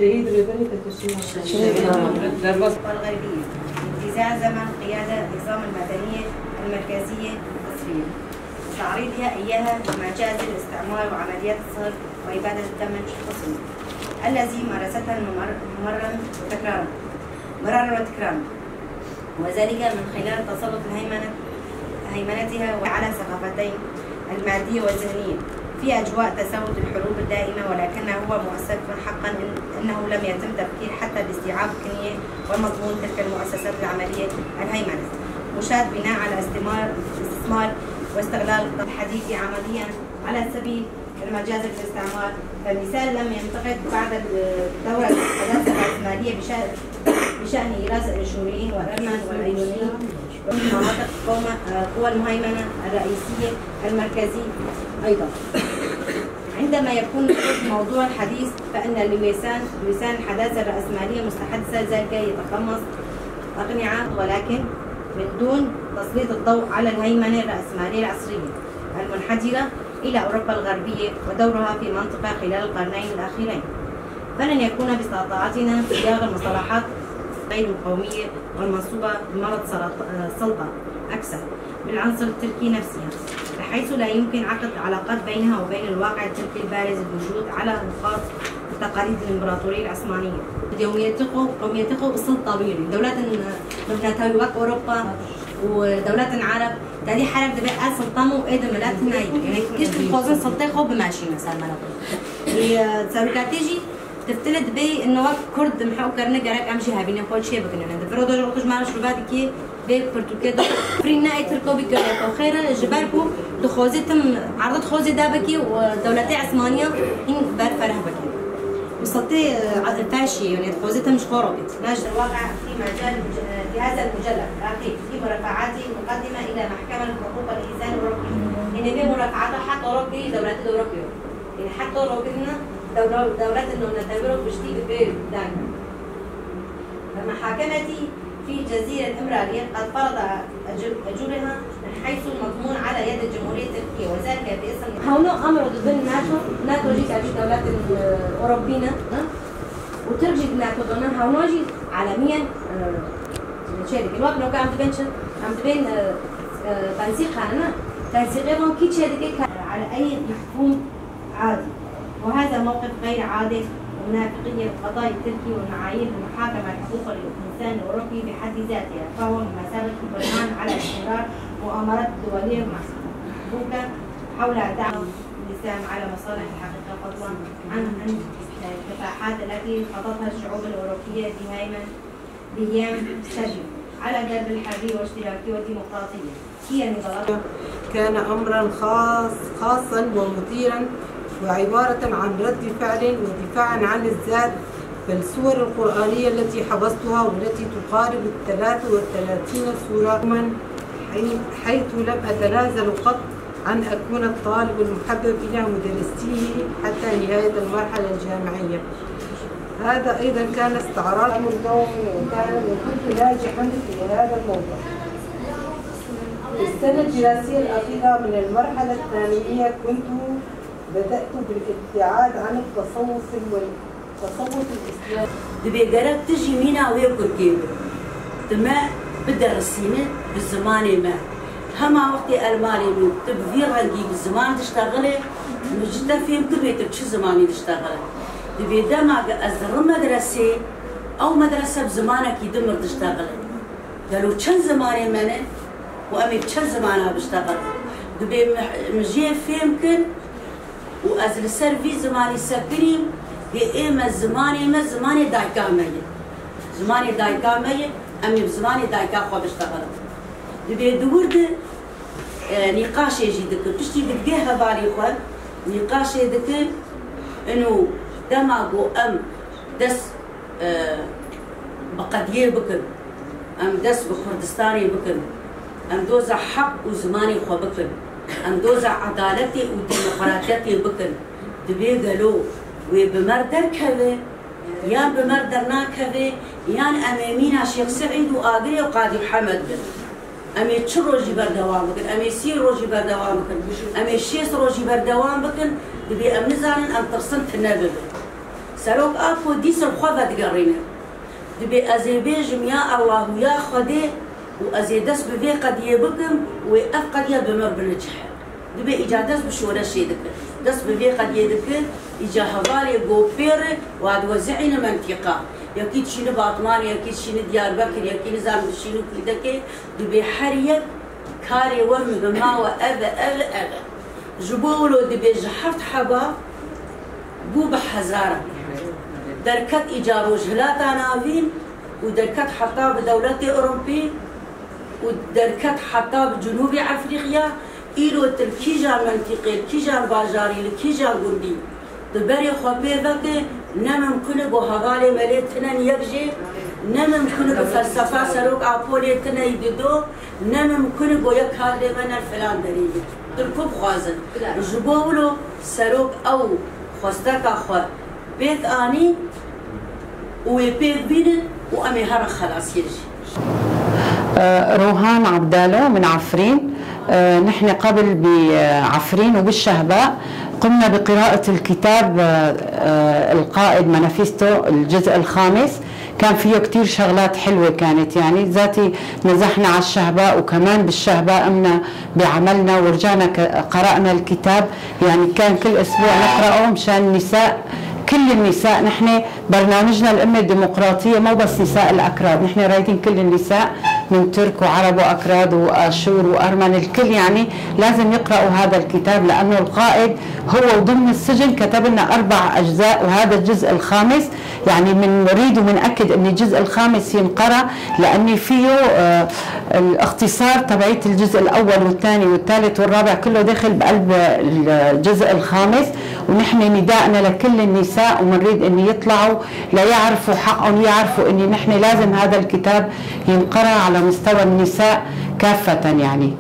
شهيد ريباني شهيد والغربية انتزاع زمن قيادة نظام المدنية المركزية المصرية وتعريضها إياها لمجازر الاستعمار وعمليات الصرف وإبادة الثمن الخصومي الذي مارستها مرارا وتكرارا وذلك من خلال تسلط هيمنتها على ثقافتين المادية والذهنية في أجواء تساوت الحروب الدائمة، ولكنه هو مؤسف حقا أنه لم يتم تفكير حتى باستيعاب كنية ومضمون تلك المؤسسات العملية الهيمنة، مشاد بناء على استثمار واستغلال الحديث عمليا على سبيل المجاز في الاستعمار. فالمثال لم ينتقد بعد الدورة الحداثة الرأسمالية بشأن إيراس الإشوريين والأرمن والأيونيين ومناطق قوى المهيمنة الرئيسية المركزي أيضا. عندما يكون موضوع الحديث فإن لسان الحداثة الرأسمالية مستحدثة ذلك يتقمص أقنعة، ولكن من دون تسليط الضوء على الهيمنة الرأسمالية العصرية المنحدرة إلى أوروبا الغربية ودورها في المنطقة خلال القرنين الأخيرين. فلن يكون باستطاعتنا صياغ المصطلحات غير القومية والمنصوبة بمرض السلطة أكثر بالعنصر التركي نفسها، بحيث لا يمكن عقد علاقات بينها وبين الواقع التركي البارز الوجود على نقاط تقاليد الإمبراطورية العثمانية. قوميتقو السلطة طويلة دولات مثل وقت أوروبا ودولات العرب تادي حرب دبي سلطمو إيد ملات ناي يعني كيش تخوزن سلطة خو بماشي مثلا ما نقول هي سابقاتيجي تفتلت بي إنه وقت كرد محاو كرنا جرك أمشي هابين كل شيء بكنا عند فرودو جوتش مارش ربادي كي بي برتوكيدا فرينا يتركوا بكرة خيرا جباركو دخوزتم عرضت خوزي دابكي ودولتي عثمانية إن بار فرح بكي وصلتي فاشي يعني خوزتها مش خربت. نجد الواقع في مجال هذا المجلد أخي في مرافعاتي مقدمة إلى محكمة حقوق الإنسان الأوروبية. إن في مرافعات حتى أوروبي دولات الأوروبية يعني حتى أوروبينا دولات إنه نعتبره بشتي ببير دائما. فمحاكمتي في الجزيرة الإمرالية قد فرض أجورها من حيث المضمون على يد الجمهورية التركية وذلك باسم هونو أمر ضد ناتو جيت على الدولات الأوروبية وترجي ناتو ضمن هونوجي عالميا شيء الوقت لو كان عم تبين تنسيق خاننا تنسيقهم كي شيء على أي مفهوم عادي، وهذا موقف غير عادل ومنافقية القضاء التركي ومعايير المحاكمة حقوق الإنسان الأوروبي بحد ذاتها، فهو بمثابة برهان على استمرار مؤامرات دولية محبوكة حول دعم اللسان على مصالح الحقيقة فضلا عن الكفاحات التي خاضتها الشعوب الأوروبية بأيام سجن على درب الحرية والاشتراكية والديمقراطية. هي نضالات كان أمرا خاصا ومثيرا وعبارة عن رد فعل ودفاعا عن الذات بالسور القرآنية التي حفظتها والتي تقارب 33 سورة حيث لم أتنازل قط عن أكون الطالب المحبب إلى مدرستيه حتى نهاية المرحلة الجامعية. هذا أيضا كان استعراض النوم وكنت ناجحا في هذا الموضوع. في السنة الدراسية الأخيرة من المرحلة الثانوية كنت بدأت بالابتعاد عن التصوف الإسلامي. دبي قرب تجي مينا وياكل كيف تما بدرسينه بالزمان ما هما وقتي المالي من تبذير عندي بالزمان تشتغلي مجدا فيهم كل بيتك شو زماني تشتغلي دبي دما أزر مدرسة أو مدرسة بزمانك يدمر تشتغلي قالوا كم زماني منه وأمي كم زمانها بشتغل دبي مجيه فيمكن وأزل سرفي زماني سكريم بإيمة زماني دايكا مية زماني دايكا مية أمي بزماني دايكا خو بشتغل دبي دورد نقاش يجي دك بشتي بدقيها بالي خو نقاش دك إنه دماغو أم دس بقديه بكن أم دس بكردستاني بكن أم دوزع حق وزماني خو بكن أم دوزع عدالتي وديمقراطيتي بكن دبي قالوا وبمردر كذا يا بمردرنا كذا يان أمامينا شيخ سعيد وآقري وقاضي محمد بن أمي تشر روجي بردوام بكن أمي سير روجي بردوام بكن أمي شيس روجي بردوام بكن دبي أم نزالن أم ترسنت النبي سروك أبو ديس الخوضة تقرينا دبي أزيبيجم يا الله يا خدي وأزيدس بذي قد يبكم وأفقد يبمر بالنجح دبي إجادس بشورة شيدك دس بذي قد يدك إجا هضاري بوفير وعد وزعين منطقة يكيد شنو باطمان يكيد شنو ديار بكر يكيد زام شنو كيدك دبي حرية كاري وهم بما وأذى أذى جبولو دبي جحرت حبا بو بحزارة دركت إيجار وجهلات عناوين ودركت حتى بدولة أوروبية ودركت حتى بجنوب أفريقيا إلو تركيجا منطقي الكيجا باجاري الكيجا قندي دبري خبي ذاك نممكن بهغالي مليتنا يبجي نممكن بفلسفة سروك أبوليتنا يددو نممكن بويك هذا من الفلان دريد تركب خوازن جبولو سروك أو خستك أخو بيت آني وبيت بين وأمي هرا خلاص يجي. روهان عبدالو من عفرين. نحن قبل بعفرين وبالشهباء قمنا بقراءة الكتاب القائد مانيفستو الجزء الخامس. كان فيه كتير شغلات حلوة كانت يعني ذاتي نزحنا على الشهباء وكمان بالشهباء قمنا بعملنا ورجعنا قرأنا الكتاب يعني كان كل أسبوع نقرأه مشان النساء كل النساء. نحن برنامجنا الأمة الديمقراطية مو بس نساء الأكراد نحن رايدين كل النساء من ترك وعرب وأكراد وآشور وأرمن الكل يعني لازم يقرأوا هذا الكتاب لأنه القائد هو ضمن السجن كتب لنا 4 أجزاء وهذا الجزء الخامس يعني من نريد ومنأكد أن الجزء الخامس ينقرأ لأن فيه الاختصار تبعية الجزء الأول والثاني والثالث والرابع كله داخل بقلب الجزء الخامس. ونحن نداءنا لكل النساء ومنريد أن يطلعوا ليعرفوا حقهم يعرفوا أن نحن لازم هذا الكتاب ينقرأ على مستوى النساء كافة يعني.